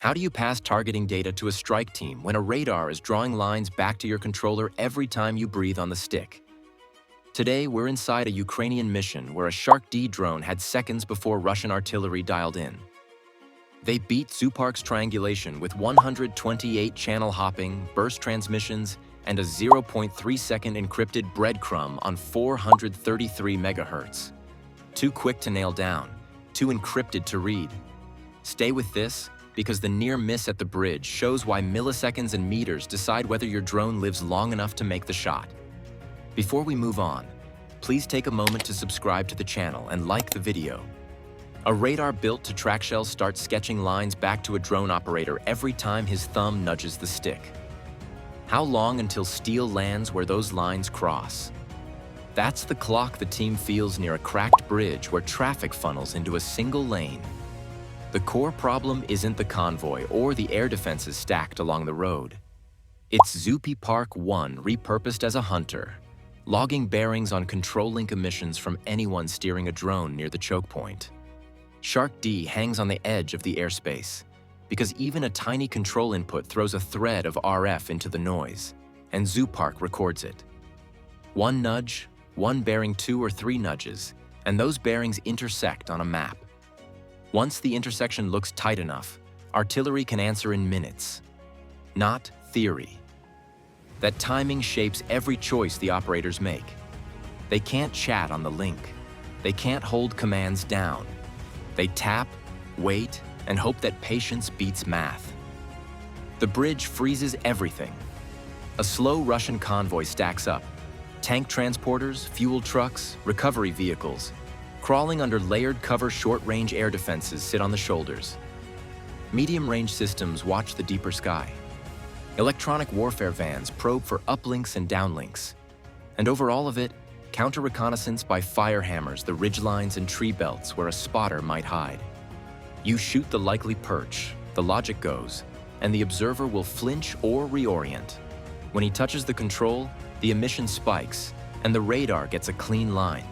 How do you pass targeting data to a strike team when a radar is drawing lines back to your controller every time you breathe on the stick? Today, we're inside a Ukrainian mission where a Shark D drone had seconds before Russian artillery dialed in. They beat Zoopark's triangulation with 128 channel hopping, burst transmissions, and a 0.3-second encrypted breadcrumb on 433 megahertz. Too quick to nail down, too encrypted to read. Stay with this, because the near miss at the bridge shows why milliseconds and meters decide whether your drone lives long enough to make the shot. Before we move on, please take a moment to subscribe to the channel and like the video. A radar built to track shells starts sketching lines back to a drone operator every time his thumb nudges the stick. How long until steel lands where those lines cross? That's the clock the team feels near a cracked bridge where traffic funnels into a single lane. The core problem isn't the convoy or the air defenses stacked along the road. It's Zoopy Park 1 repurposed as a hunter, logging bearings on control link emissions from anyone steering a drone near the choke point. Shark D hangs on the edge of the airspace, because even a tiny control input throws a thread of RF into the noise, and Zoopark records it. One nudge, one bearing 2 or 3 nudges, and those bearings intersect on a map. Once the intersection looks tight enough, artillery can answer in minutes, not theory. That timing shapes every choice the operators make. They can't chat on the link. They can't hold commands down. They tap, wait, and hope that patience beats math. The bridge freezes everything. A slow Russian convoy stacks up. Tank transporters, fuel trucks, recovery vehicles. Crawling under layered cover short-range air defenses sit on the shoulders. Medium-range systems watch the deeper sky. Electronic warfare vans probe for uplinks and downlinks. And over all of it, counter-reconnaissance by fire hammers the ridgelines and tree belts where a spotter might hide. You shoot the likely perch, the logic goes, and the observer will flinch or reorient. When he touches the control, the emission spikes, and the radar gets a clean line.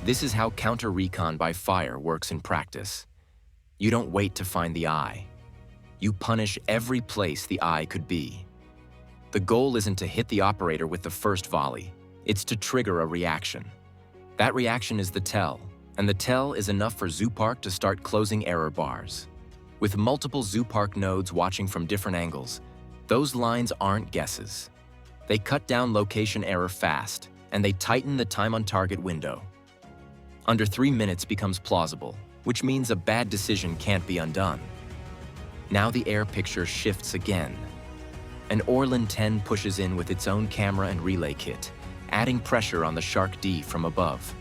This is how counter-recon by fire works in practice. You don't wait to find the eye. You punish every place the eye could be. The goal isn't to hit the operator with the first volley. It's to trigger a reaction. That reaction is the tell, and the tell is enough for Zoopark to start closing error bars. With multiple Zoopark nodes watching from different angles, those lines aren't guesses. They cut down location error fast, and they tighten the time on target window. Under 3 minutes becomes plausible, which means a bad decision can't be undone. Now the air picture shifts again. An Orlan 10 pushes in with its own camera and relay kit, adding pressure on the Shark D from above.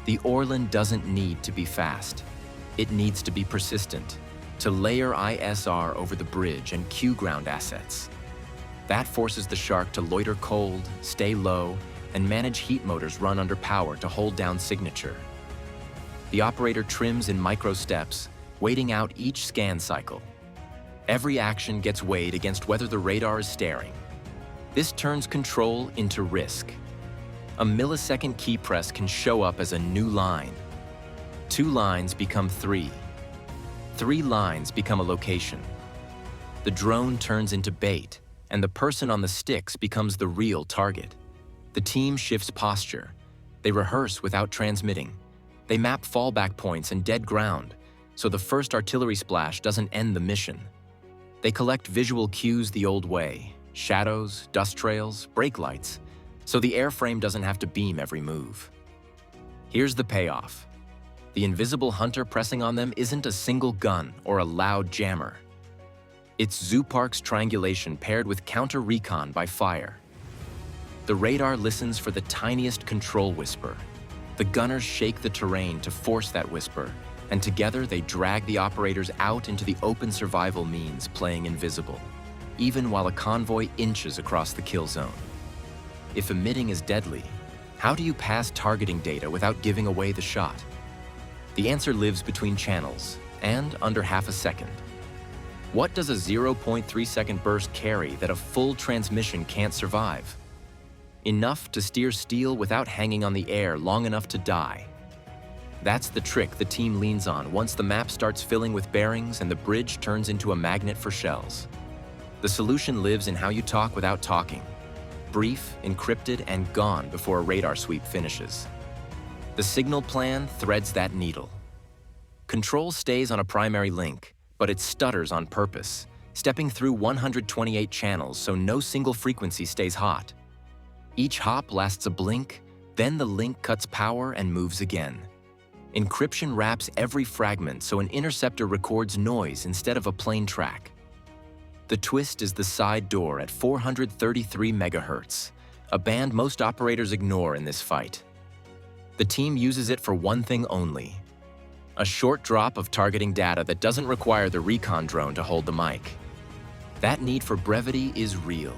The Orlan doesn't need to be fast. It needs to be persistent, to layer ISR over the bridge and cue ground assets. That forces the Shark to loiter cold, stay low, and manage heat motors run under power to hold down signature. The operator trims in micro steps, waiting out each scan cycle. Every action gets weighed against whether the radar is staring. This turns control into risk. A millisecond key press can show up as a new line. 2 lines become 3. 3 lines become a location. The drone turns into bait, and the person on the sticks becomes the real target. The team shifts posture. They rehearse without transmitting. They map fallback points and dead ground, so the first artillery splash doesn't end the mission. They collect visual cues the old way, shadows, dust trails, brake lights, so the airframe doesn't have to beam every move. Here's the payoff. The invisible hunter pressing on them isn't a single gun or a loud jammer. It's Zoopark's triangulation paired with counter-recon by fire. The radar listens for the tiniest control whisper. The gunners shake the terrain to force that whisper, and together they drag the operators out into the open survival means playing invisible, even while a convoy inches across the kill zone. If emitting is deadly, how do you pass targeting data without giving away the shot? The answer lives between channels, and under half a second. What does a 0.3-second burst carry that a full transmission can't survive? Enough to steer steel without hanging on the air long enough to die. That's the trick the team leans on once the map starts filling with bearings and the bridge turns into a magnet for shells. The solution lives in how you talk without talking. Brief, encrypted, and gone before a radar sweep finishes. The signal plan threads that needle. Control stays on a primary link, but it stutters on purpose, stepping through 128 channels so no single frequency stays hot. Each hop lasts a blink, then the link cuts power and moves again. Encryption wraps every fragment so an interceptor records noise instead of a plain track. The twist is the side door at 433 MHz, a band most operators ignore in this fight. The team uses it for one thing only: a short drop of targeting data that doesn't require the recon drone to hold the mic. That need for brevity is real.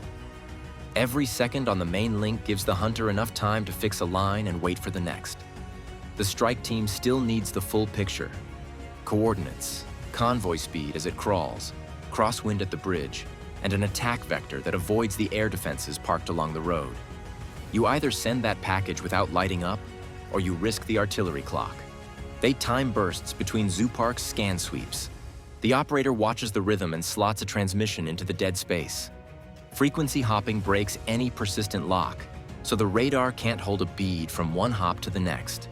Every second on the main link gives the hunter enough time to fix a line and wait for the next. The strike team still needs the full picture: coordinates, convoy speed as it crawls, crosswind at the bridge, and an attack vector that avoids the air defenses parked along the road. You either send that package without lighting up, or you risk the artillery clock. They time bursts between Zoopark's scan sweeps. The operator watches the rhythm and slots a transmission into the dead space. Frequency hopping breaks any persistent lock, so the radar can't hold a bead from one hop to the next.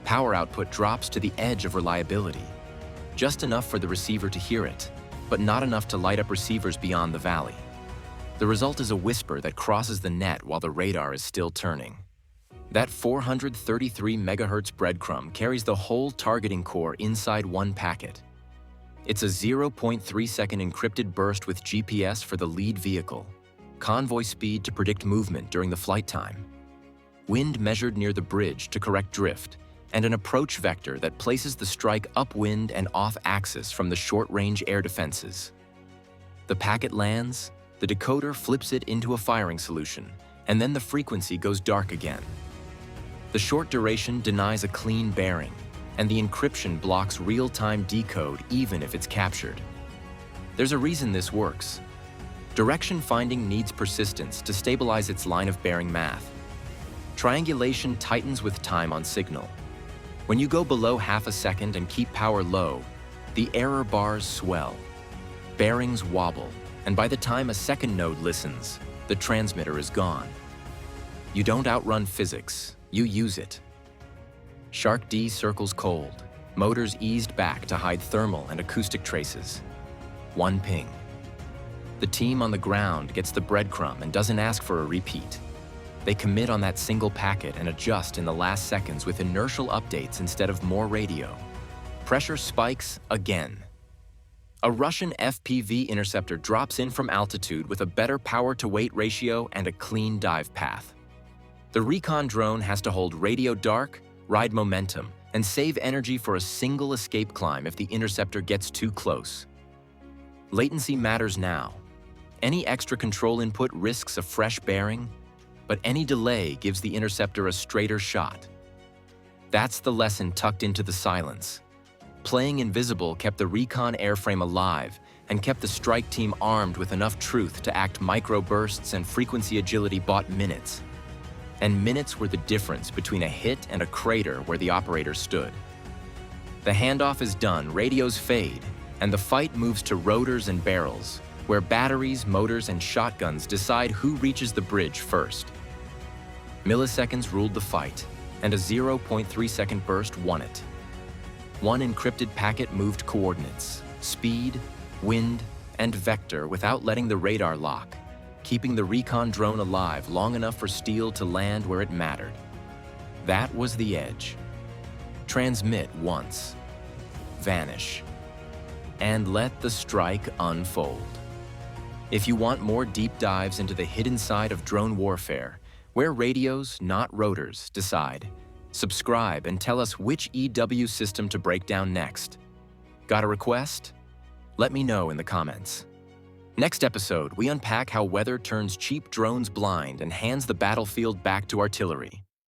Power output drops to the edge of reliability, just enough for the receiver to hear it, but not enough to light up receivers beyond the valley. The result is a whisper that crosses the net while the radar is still turning. That 433 MHz breadcrumb carries the whole targeting core inside one packet. It's a 0.3-second encrypted burst with GPS for the lead vehicle, convoy speed to predict movement during the flight time, wind measured near the bridge to correct drift, and an approach vector that places the strike upwind and off-axis from the short-range air defenses. The packet lands, the decoder flips it into a firing solution, and then the frequency goes dark again. The short duration denies a clean bearing, and the encryption blocks real-time decode even if it's captured. There's a reason this works. Direction finding needs persistence to stabilize its line of bearing math. Triangulation tightens with time on signal. When you go below half a second and keep power low, the error bars swell. Bearings wobble, and by the time a second node listens, the transmitter is gone. You don't outrun physics, you use it. Shark D circles cold, motors eased back to hide thermal and acoustic traces. One ping. The team on the ground gets the breadcrumb and doesn't ask for a repeat. They commit on that single packet and adjust in the last seconds with inertial updates instead of more radio. Pressure spikes again. A Russian FPV interceptor drops in from altitude with a better power-to-weight ratio and a clean dive path. The recon drone has to hold radio dark, ride momentum, and save energy for a single escape climb if the interceptor gets too close. Latency matters now. Any extra control input risks a fresh bearing, but any delay gives the interceptor a straighter shot. That's the lesson tucked into the silence. Playing invisible kept the recon airframe alive and kept the strike team armed with enough truth to act microbursts, and frequency agility bought minutes. And minutes were the difference between a hit and a crater where the operator stood. The handoff is done, radios fade, and the fight moves to rotors and barrels, where batteries, motors, and shotguns decide who reaches the bridge first. Milliseconds ruled the fight, and a 0.3-second burst won it. One encrypted packet moved coordinates, speed, wind, and vector without letting the radar lock, keeping the recon drone alive long enough for steel to land where it mattered. That was the edge. Transmit once, vanish, and let the strike unfold. If you want more deep dives into the hidden side of drone warfare, where radios, not rotors, decide, subscribe and tell us which EW system to break down next. Got a request? Let me know in the comments. Next episode, we unpack how weather turns cheap drones blind and hands the battlefield back to artillery.